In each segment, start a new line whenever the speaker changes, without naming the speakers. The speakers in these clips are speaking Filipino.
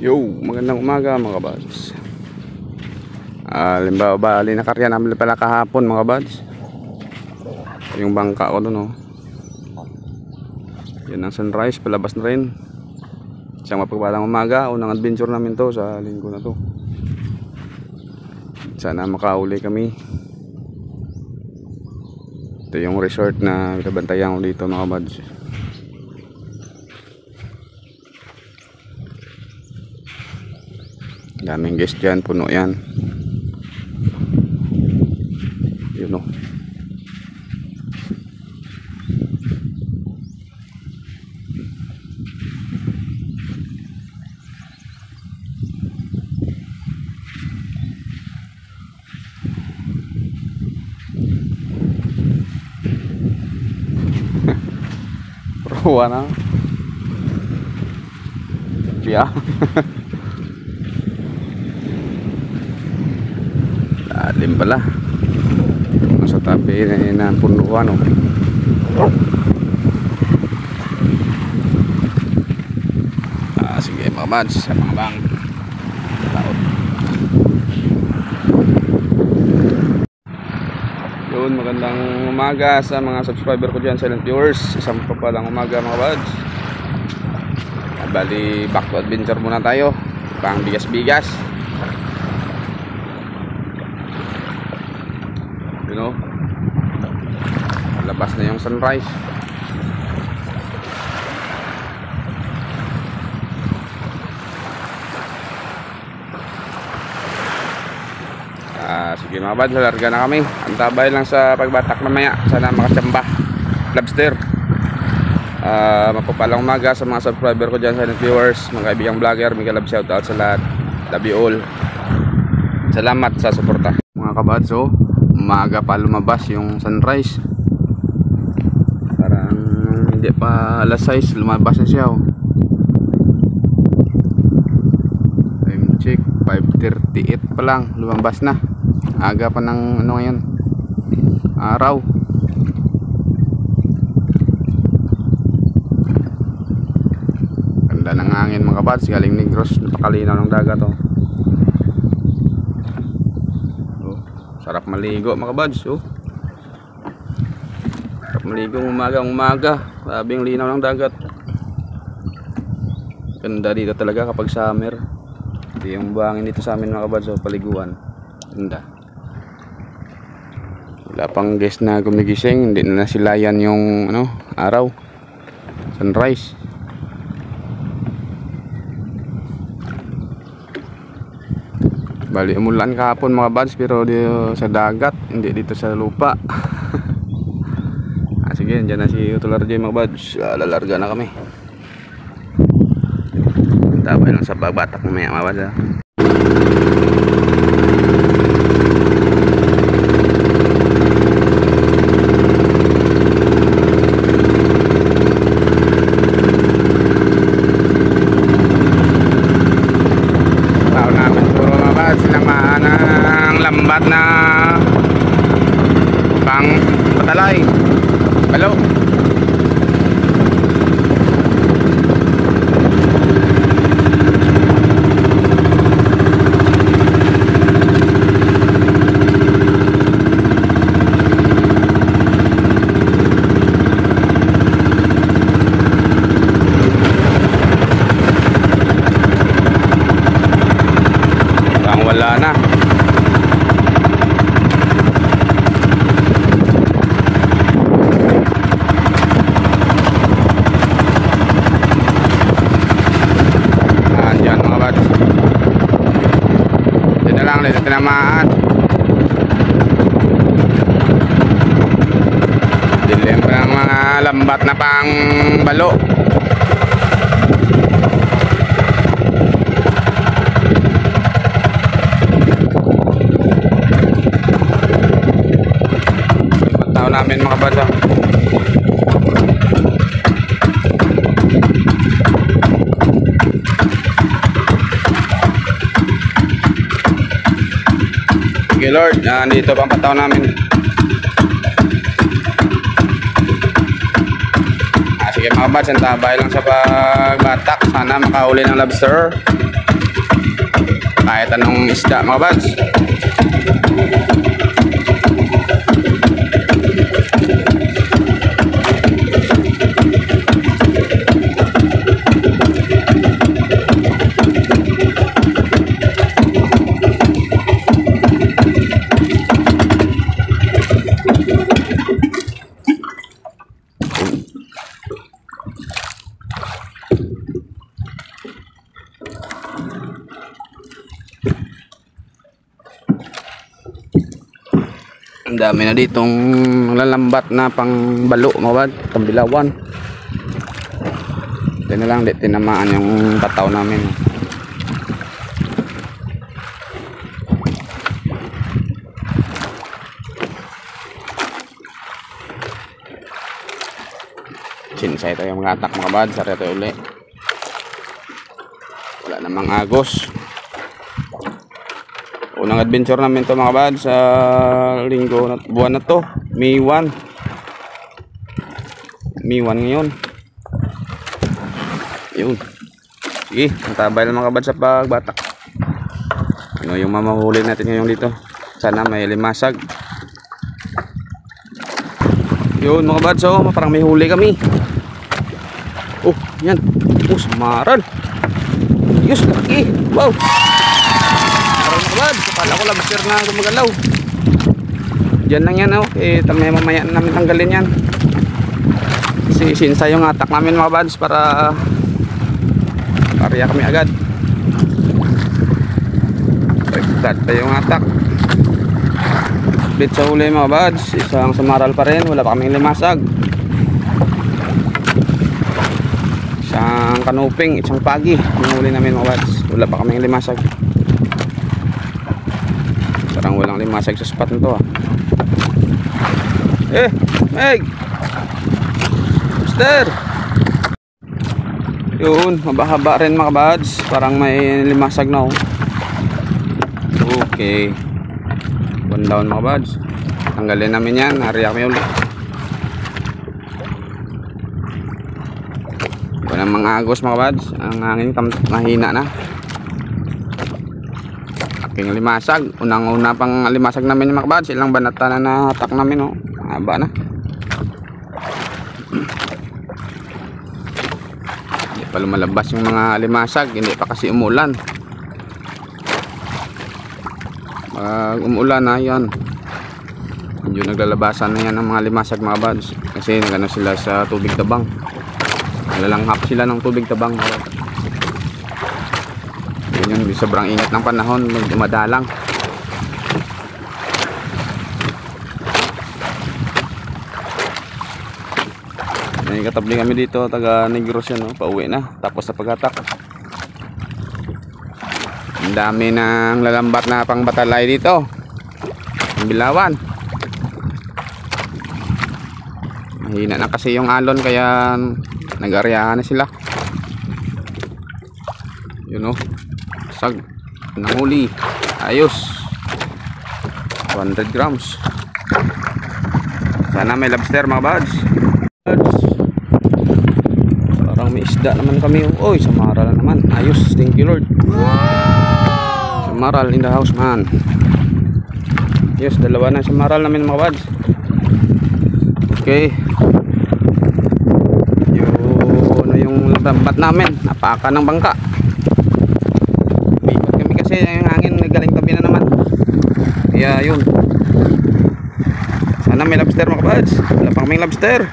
Yo, magandang umaga mga kabads. Limbawa bali na karya namin pala kahapon mga kabads. Yung bangka ko doon, oh. Yan ang sunrise, palabas na rin. Isang mapagpalang umaga, unang adventure namin to sa linggo na to. Sana makauli kami. Ito yung resort na binabantayan ko dito mga kabads. Daming guest dyan, puno yan. Yun o. Ruwa na. Siya. Lalim pala. Nasa tabi na punuan, oh. Sige mga mads, sa mga bang laot. Yun, magandang umaga sa mga subscriber ko dyan, silent viewers. Isang papalang umaga mga mads. Bali, back to adventure muna tayo. Pang bigas-bigas. You know, labas na yung sunrise. Sige mga bad, larga na kami. Antabay lang sa pagbatak mamaya. Sana makatsamba lobster. Mapapalang umaga sa mga subscriber ko dyan, silent viewers, mga kaibigang vlogger. Mega love shoutout sa lahat. Love you all. Salamat sa suporta mga kabads. So umaga pa lumabas yung sunrise. Parang hindi pa alas 6 lumabas na siya, oh. Time check 5:38 pa lang lumabas na. Aga pa ng ano ngayon, araw. Ganda ng hangin mga kabads, galing Negros, napakalinaw ng dagat, oh. Sarap maligo mga kabads, oh. Sarap maligo umaga. Sabing linaw ng dagat. Ganda dito talaga kapag summer. Ito yung buhangin dito sa amin mga kabads, oh, paliguan. Ganda. Wala pang guest na gumigising, hindi na nasilayan yung ano, araw. Sunrise. Bali umulan kahapon mga bads, pero dito sa dagat, hindi dito sa lupa. Sige, dyan na si Utular J mga bads. Lalarga na kami. Tabay lang sa bagbatak mamaya mga bads, ah. Lambat na pang patalay. Hello. Bang wala na. Tinamaan. Dilim pa ng mga lambat na pang balo. Pagtao namin mga basa. Okay Lord, dito pang pataw namin. Sige mga bads, antabay lang sa pagbatak. Sana makahuli ng lobster. kahit anong isda mga kabads. Ang dami na ditong lalambat na pang balo mga bad, pambilawan. Ito na lang, di tinamaan yung pataw namin. Sinsay tayo mga atak mga bad, sari tayo uli. Wala namang agos. Unang adventure namin to mga bad sa linggo na buwan na to, May 1 ngayon. Yun, sige, matabay lang mga bad sa pagbatak. Ano yung mamahuli natin ngayon dito, sana may limasag. Yun mga bad, so parang may huli kami. Oh yan, oh samaran. Yes, laki, wow. Kala ko lobster na gumagalaw. Diyan lang yan, oh. Mamaya namin tanggalin yan. Kasi sinsa yung atak namin mga bads para pariya kami agad. Pagkat pa yung atak. Bit sa huli mga bads, isang samaral pa rin, wala pa kaming limasag. Isang kanuping, isang pagi yung huli namin mga bads, wala pa kaming limasag. Parang walang limasag sa spot nito ah. Meg! Mister! Yun, mabahaba rin mga bads. Parang may limasag na oh. Okay. One down mga bads. Tanggalin namin yan, nariya kami ulit. Walang mga agos mga bads. Ang hangin mahina na. Aking limasag, unang-una pang limasag namin yung mga kabads, ilang banata na nahatak namin oh. Haba na. Hindi pa lumalabas yung mga limasag, hindi pa kasi umulan. Pag umulan na yan, medyo naglalabasan na yan ang mga limasag mga kabads, kasi nagano sila sa tubig tabang, nalalanghap sila ng tubig tabang. Yun, sobrang init ng panahon, madalang. May katabli kami dito, taga Negros yan, no? Pauwi na, tapos sa paghatak. Ang dami ng lalambat na pang batalay dito, ang bilawan. Mahina na kasi yung alon, kaya nag-aryahan na sila. Yun o, sag, nahuli, ayos, 200 grams. Sana may lobster mga buds. Parang may isda naman kami. Oy, samaral naman, ayos, thank you Lord. Samaral in the house man. Yes, dalawa na samaral namin mga buds. Okay, yun na yung lambat namin, napaka ng bangka. Kasi yung hangin nagaling tabi na naman, kaya yun, sana may lobster mga buds. Wala pang may lobster.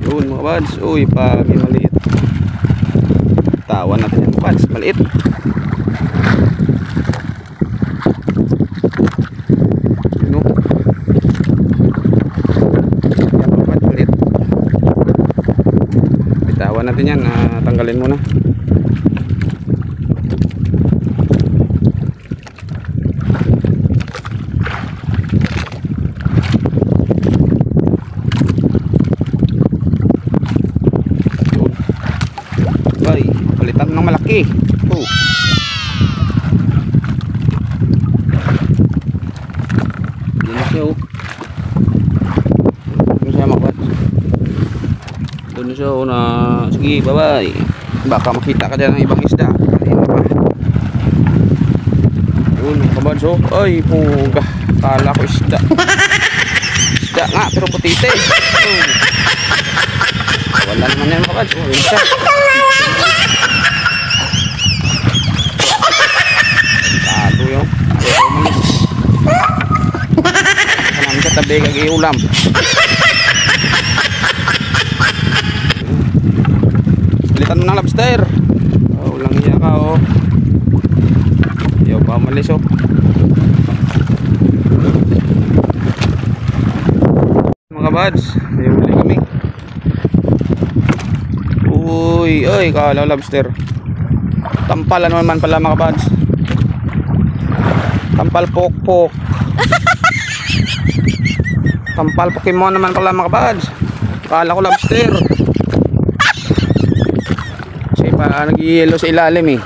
Yun mga buds, uy pag maliit, tawan natin yung buds, maliit. Yun o, yan mga buds, maliit. Bitawan natin yan, tanggalin muna. Palitan ng malaki. Oh. Yan na siya oh. Doon siya makwat. Doon siya oh na. Sige, bye bye. Baka makita ka dyan ng ibang isda. Ayun pa. mga kabads oh. Ay puga, kala ko isda. Isda nga pero putite. Oh. Wala naman yan mga kabads oh. Isa. Tato yun. Ayaw umalis. Kanami sa tabi kag-iulam. Palitan mo ng lobster. Oh, ulang iya ka oh. Ayaw pa umalis oh. Mga kabads, may huli kami. Uy, ay kala lobster. Tampal ano naman pala mga kabads. Tampal pokpok. Tampal Pokemon naman pala mga kabads. Kala ko lobster. Kasi pa nag-yellow sa ilalim eh.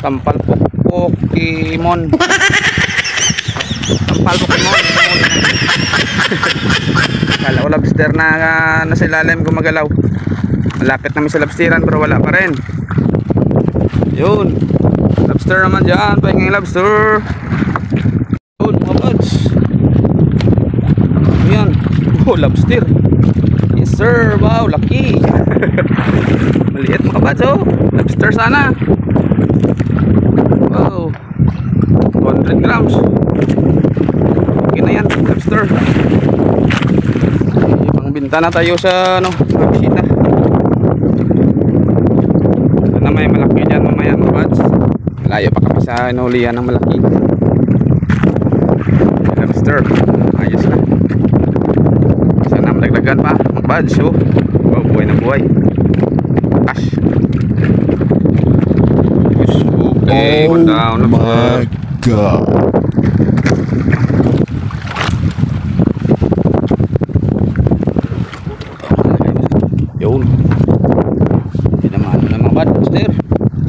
Tampal Pokemon. Tampal Pokemon. Kala ko lobster na nasa ilalim gumagalaw. Malapit namin sa lobsteran pero wala pa rin. Yun. Lobster naman dyan. Pahinging lobster. Yun mga buds. Ayan. Oh lobster. Yes sir. Wow laki. Maliit mga buds oh. Lobster sana. Wow. 100 grams. Okay na yan. Lobster. Ibang binta na tayo sa ano. Bisita. Sana may malaki dyan mamaya mga buds. Layo pa kami sa inulihan ng malaki. Lobster. Ayos na. Sana malaglagan pa mga buds oh. Wow, buhay na buhay. Cash. Okay, one down.
Oh my God.
Yun. Pinamano na mga buds.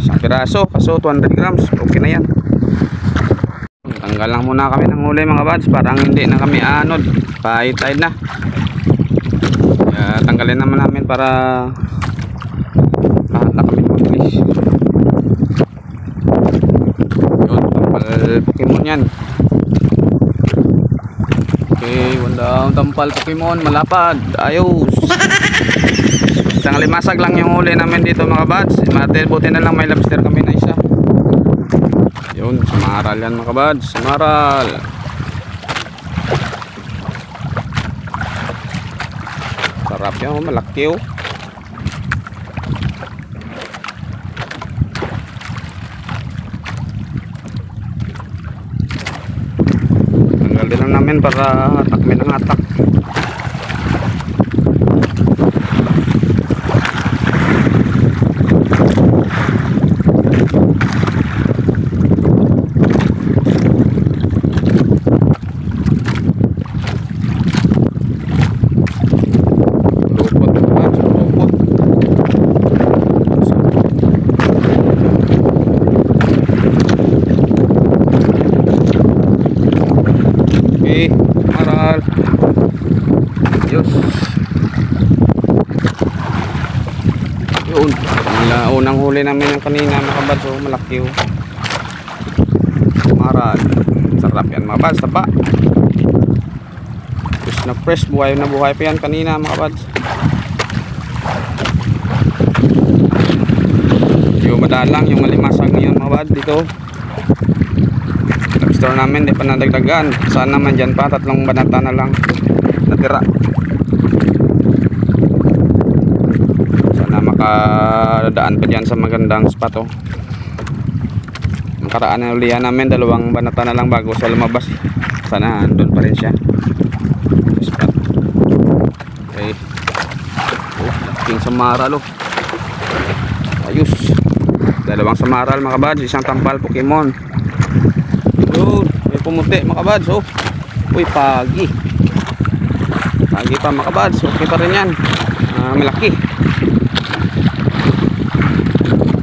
Isang piraso, kaso 200 grams. Okay na yan. Tanggal lang muna kami ng huli mga buds. Parang hindi na kami anod. Pahit-tide na. Kaya tanggalin naman namin para lahat na kami mag-release. Yun, tampal Pokemon yan. Okay, one down. Tampal Pokemon, malapad. Ayos. Isang limasag lang yung huli namin dito mga buds. Buti na lang may lobster kami na isa. Yun, samaral yan mga buds. Samaral. Sarap yan, malaki oh. Tanggal din lang namin para takmin ang atak. Maral. Yun. Yun. Unang huli namin yung kanina mga buds. So, malaki oh. Maral. Sarap yan mga buds. Taba. Fresh na fresh. Buhay na buhay pa yan kanina mga buds. Yung madalang yung malimasag ngayon mga buds dito. Lobster namin di pa nadagdagan. Sana man dyan pa 3 banata na lang natira. Sana makadaan pa dyan sa magandang spot oh. Nakaraan na ulihan namin 2 banata na lang bago siya lumabas. Sana andun pa rin siya spot. Okay. Oh, laking samaral oh. Ayos. 2 samaral mga buds. Isang tampal Pokemon. Yun, may pumuti mga buds oh. Uy, pagi. Pagi pa mga buds. Okay pa rin yan. Malaki.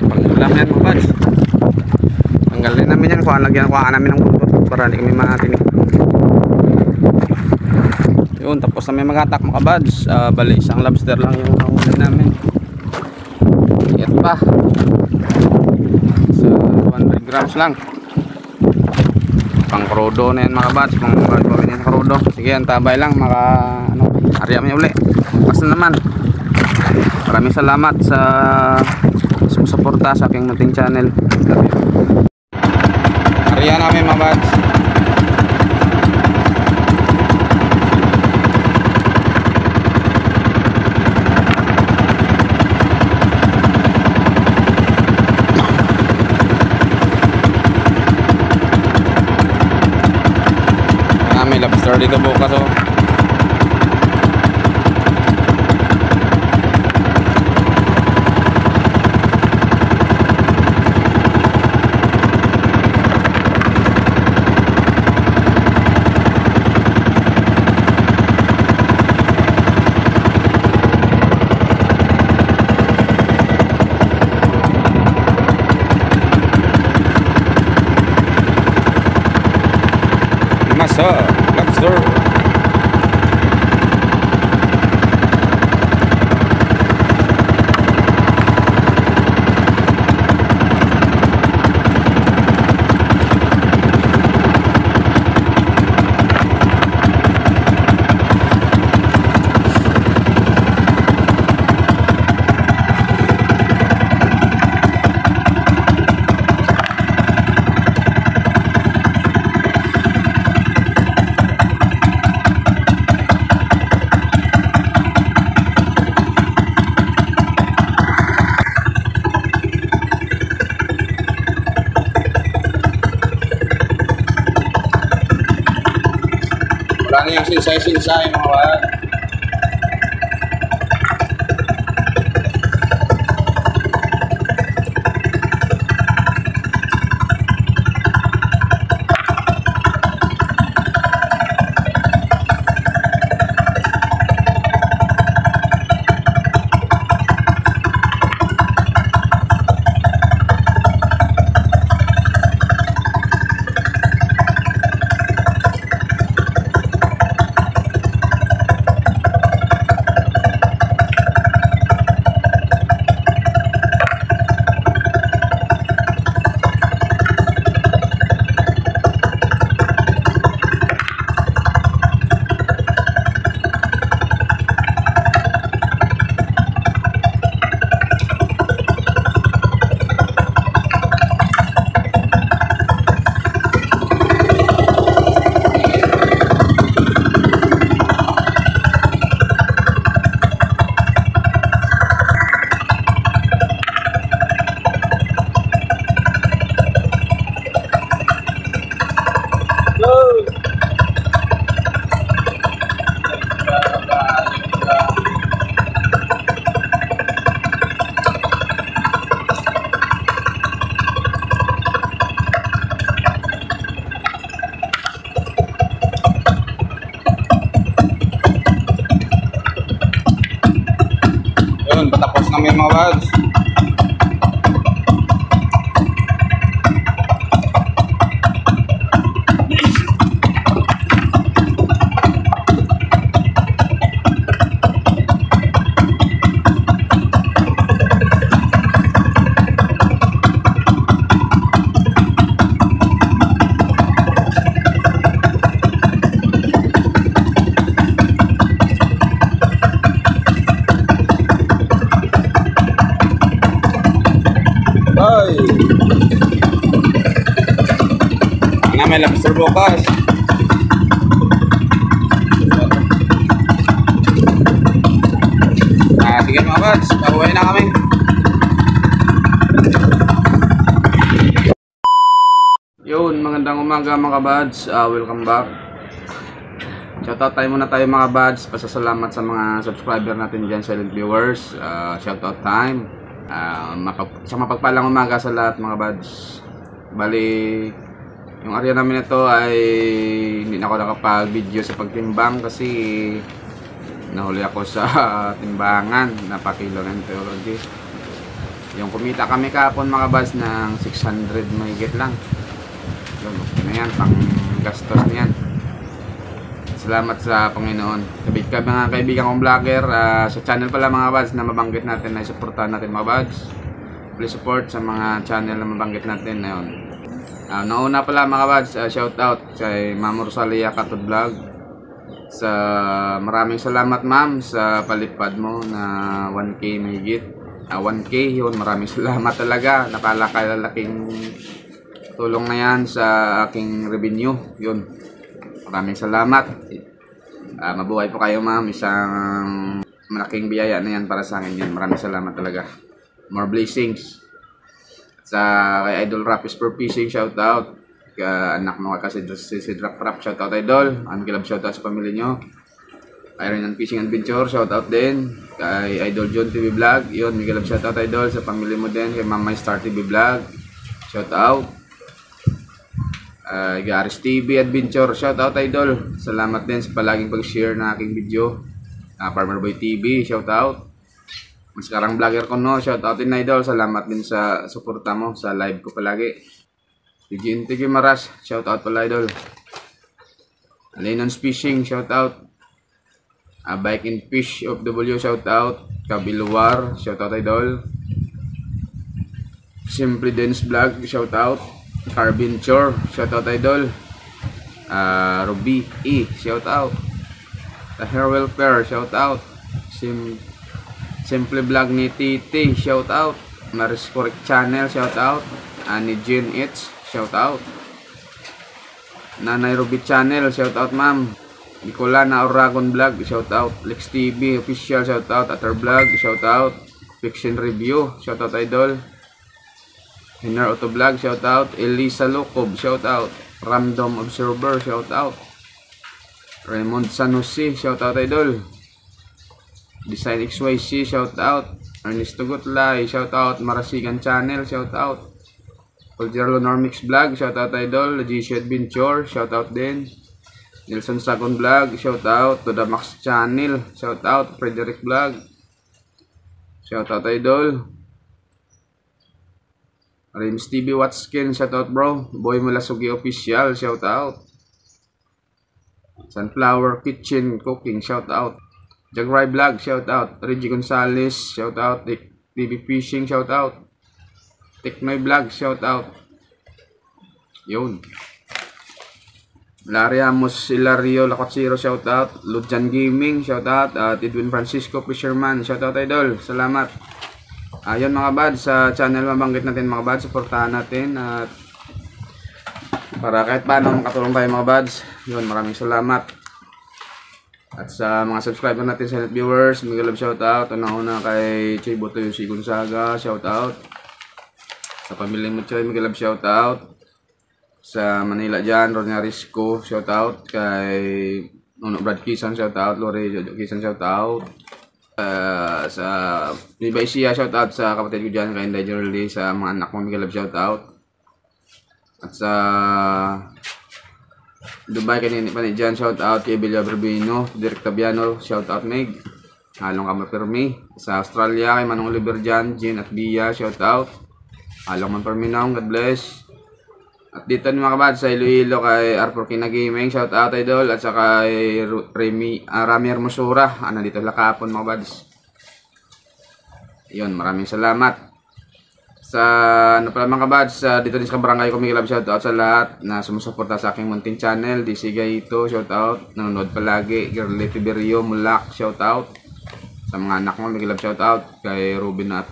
Pangulam yan mga buds. Tanggalin namin yan. Kuhaan namin ng buntot para hindi kami matinig. Yun, tapos na may mag-attack mga buds. Bali, isang lobster lang yung nahuli namin. Ingat pa. So, 100 grams lang. pang crudo na yan mga kabads, pang gawin yan sa crudo. Sige, antabay lang maka arya may uli. Basta naman, maraming salamat sa sumusuporta sa aking munting channel. Arya namin mga kabads. May lobster dito bukas oh. Masa lobster. Wala na yung sinsay-sinsay mga kabads. Yun, patapos na may mga kabads. Ay! Ano may lobster bukas? Sige mga kabads, pauwi na kami. Yun, magandang umaga mga kabads. Welcome back. Shoutout tayo muna tayo mga kabads. Pasasalamat sa mga subscriber natin dyan, silent viewers. Shoutout time. Isang mapagpalang umaga sa lahat mga bads. Bali, yung area namin ito ay hindi na ako nakapag-video sa pagtimbang kasi nahuli ako sa timbangan, napakilo ng theology. Yung kumita kami kahapon mga bads ng 600 mahigit lang. Yun, okay na yan, pang gastos niyan. Salamat sa Panginoon. Sabit ka mga kaibigan kong vlogger, sa channel pala mga bads na mabanggit natin, na suportahan natin mga bads. Please support sa mga channel na mabanggit natin na yun. Nauna pala mga kabads, shout out kay Ma'am Rosalia Katod Vlog. Maraming salamat ma'am sa palipad mo na 1K mahigit. 1K yun, maraming salamat talaga. Nakalalaking tulong na yan sa aking revenue. Yun, maraming salamat. Mabuhay po kayo ma'am. Isang malaking biyaya na yan para sa akin yan. Maraming salamat talaga. More blessings. Kay Idol Rap is for fishing, shout out. Anak mo kasi si Drop Rap, shout out Idol. Kilab shout out sa pamilya nyo. Iron and Fishing Adventure, shout out din. Kay Idol John TV Vlog, yun, Kilab shout out Idol sa pamilya mo din. Kay Mama Star TV Vlog, shout out. Garis TV Adventure, shout out Idol. Salamat din sa palaging pag-share na aking video. Farmer Boy TV, shout out. Mas karang vlogger ko no, shout out din Idol. Salamat din sa suporta mo sa live ko palagi. TGNTG Maras, shout out pala Idol. Lenon's Fishing, shout out. Bike and Fish of W, shout out. Kabiluwar, shout out Idol. Simply Dance Vlog, shout out. Carventure, shout out Idol. Ruby E, shout out. The Hair Welfare, shout out. Simple Vlog ni Titi, shout out. Maris Correct Channel, shout out. Ani Jean It's, shout out. Nanay Ruby Channel, shout out ma'am. Nicolana Oragon Vlog, shout out. Lex TV Official, shout out. Atar Vlog, shout out. Fiction Review, shout out Idol. Hinner Auto Vlog, shout out. Elisa Locob, shout out. Random Observer, shout out. Raymond Sanusi, shout out Idol. Design XYC, shout out. Ernesto Gutlay, shout out. Marasigan Channel, shout out. Polgerlo Normix Vlog, shout out Idol. GC Adventure, shout out din. Nelson Sagon Vlog, shout out. To the Max Channel, shout out. Frederick Vlog, shout out Idol. Rims TV Watskin, shout out bro. Boy Mulasugi Official, shout out. Sunflower Kitchen Cooking, shout out. Jagray Vlog, shout out. Reggie Gonzalez, shout out. TV Fishing, shout out. Teknoy Vlog, shout out. Yun. Larry Amos Hilario Lacotsiro, shout out. Ludjan Gaming, shout out. Edwin Francisco Fisherman, shout out Idol. Salamat. Ayun mga bad, sa channel mabanggit natin mga bad, supportahan natin at para kahit paano makatulong tayo mga bads. Yun, maraming salamat. At sa mga subscriber natin, silent viewers, mega love shoutout. Una-una kay Choy Boto Yusi Gonzaga, shoutout. Sa pamilya mo Choy, mega love shoutout. Sa Manila dyan, Ronya Risco, shoutout. Kay Nuno Brad Kisan, shoutout. Lore Jojo Kisan, shoutout. Sa Viva Isia, shoutout sa kapatid ko dyan, kay Inday Jerly. Sa mga anak mo, mega love shoutout. At sa Dubai kanini pa ni Jan, shout out kay Belia Berbino, Direk Tabiano, shout out Meg. Halong Kama Permi. Sa Australia kay Manong Oliver Jan, Jean at Bia, shout out. Halong Man Perminong, God bless. At dito ni mga kabad sa Iloilo kay Arthur Kina Gaming, shout out Idol. At saka kay Rami Hermosura, dito Lakapon mga kabads. Yun, maraming salamat. Sa ano pala mga kabads, dito din sa barangay ko, may love shoutout sa lahat na sumusuporta sa aking munting channel. DC Gaito, shoutout. Nanonood palagi. Girly Tiberio Mulak, shoutout. Sa mga anak mo, may love shoutout. Kay Ruben at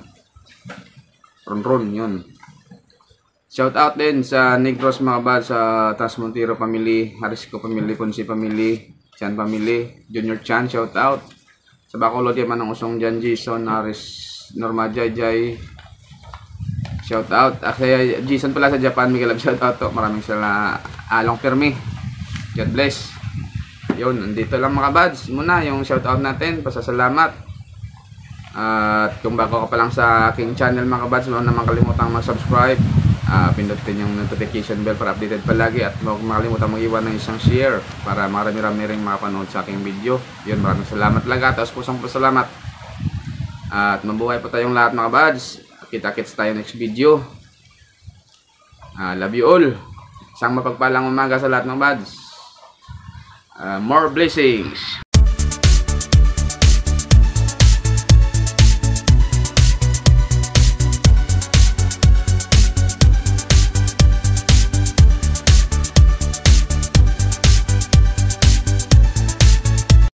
Ronron, yun. Shoutout din sa Negros mga kabads, sa Tasmontiro family, Harisco family, Ponce family, Chan family, Junior Chan, shoutout. Sa Bacolod, yaman ng usong Jan Jason, Haris, Norma Jai, shout out. Kaya Jason pala sa Japan, may love shout out to. Maraming salamat. Along Permi. God bless. Yun, nandito lang mga buds. Muna yung shout out natin. Pasasalamat. At kung bago ka pa lang sa aking channel mga buds, huwag naman kalimutang mag-subscribe. Pindutin yung notification bell para updated palagi. At huwag makalimutan mag-iwan ng isang share para marami-rami rin makapanood sa aking video. Yun, maraming salamat talaga. Tapos pusong pasalamat. At mabuhay po tayong lahat mga buds. Kita-kits tayo next video. Love you all. Isang mapagpalang umaga sa lahat ng buds. More blessings.